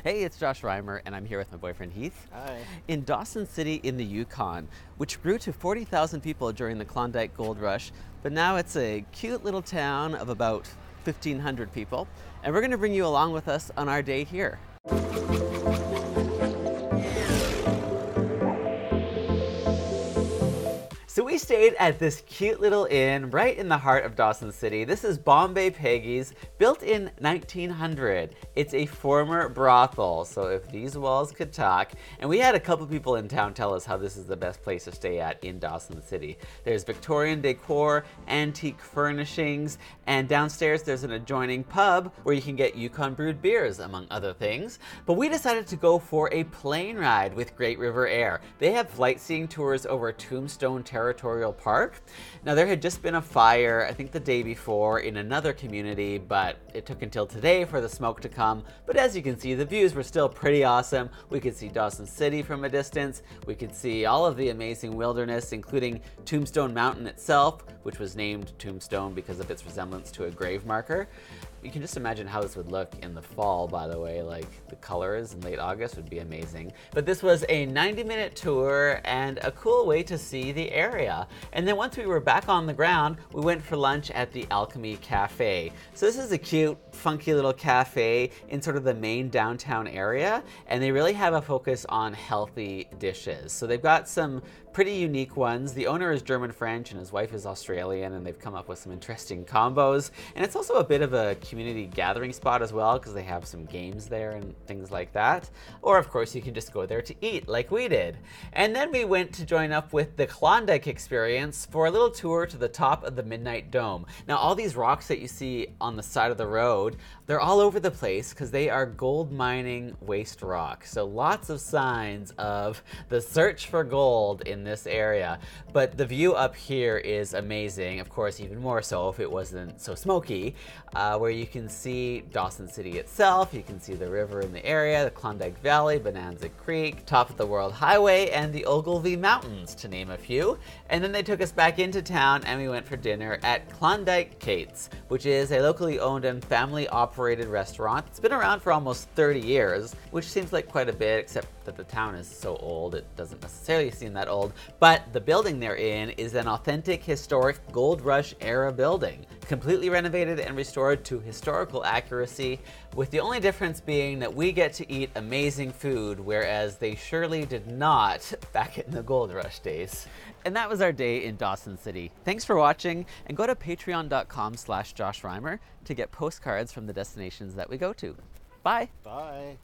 Hey, it's Josh Reimer, and I'm here with my boyfriend Heath. Hi. In Dawson City in the Yukon, which grew to 40,000 people during the Klondike Gold Rush, but now it's a cute little town of about 1,500 people, and we're going to bring you along with us on our day here. So we stayed at this cute little inn right in the heart of Dawson City. This is Bombay Peggys, built in 1900. It's a former brothel, so if these walls could talk. And we had a couple people in town tell us how this is the best place to stay at in Dawson City. There's Victorian decor, antique furnishings, and downstairs there's an adjoining pub where you can get Yukon brewed beers, among other things. But we decided to go for a plane ride with Great River Air. They have flight seeing tours over Tombstone Territorial Park. Now there had just been a fire, I think the day before, in another community, but it took until today for the smoke to come. But as you can see, the views were still pretty awesome. We could see Dawson City from a distance. We could see all of the amazing wilderness, including Tombstone Mountain itself, which was named Tombstone because of its resemblance to a grave marker. You can just imagine how this would look in the fall, by the way, like the colors in late August would be amazing. But this was a 90-minute tour and a cool way to see the area. And then once we were back on the ground, we went for lunch at the Alchemy Cafe. So this is a cute, funky little cafe in sort of the main downtown area, and they really have a focus on healthy dishes. So they've got some pretty unique ones. The owner is German-French and his wife is Australian, and they've come up with some interesting combos. And it's also a bit of a community gathering spot as well, because they have some games there and things like that. Or of course you can just go there to eat like we did. And then we went to join up with the Klondike Experience for a little tour to the top of the Midnight Dome. Now all these rocks that you see on the side of the road, they're all over the place because they are gold mining waste rock. So lots of signs of the search for gold in this area. But the view up here is amazing. Of course, even more so if it wasn't so smoky, where you can see Dawson City itself, you can see the river in the area, the Klondike Valley, Bonanza Creek, top of the World Highway, and the Ogilvy Mountains, to name a few. And then they took us back into town and we went for dinner at Klondike Kates, which is a locally owned and family operated restaurant. It's been around for almost 30 years, which seems like quite a bit, except that the town is so old, it doesn't necessarily seem that old. But the building they're in is an authentic historic Gold Rush era building, completely renovated and restored to historical accuracy, with the only difference being that we get to eat amazing food, whereas they surely did not back in the Gold Rush days. And that was our day in Dawson City. Thanks for watching, and go to patreon.com/JoshReimer to get postcards from the destinations that we go to. Bye. Bye.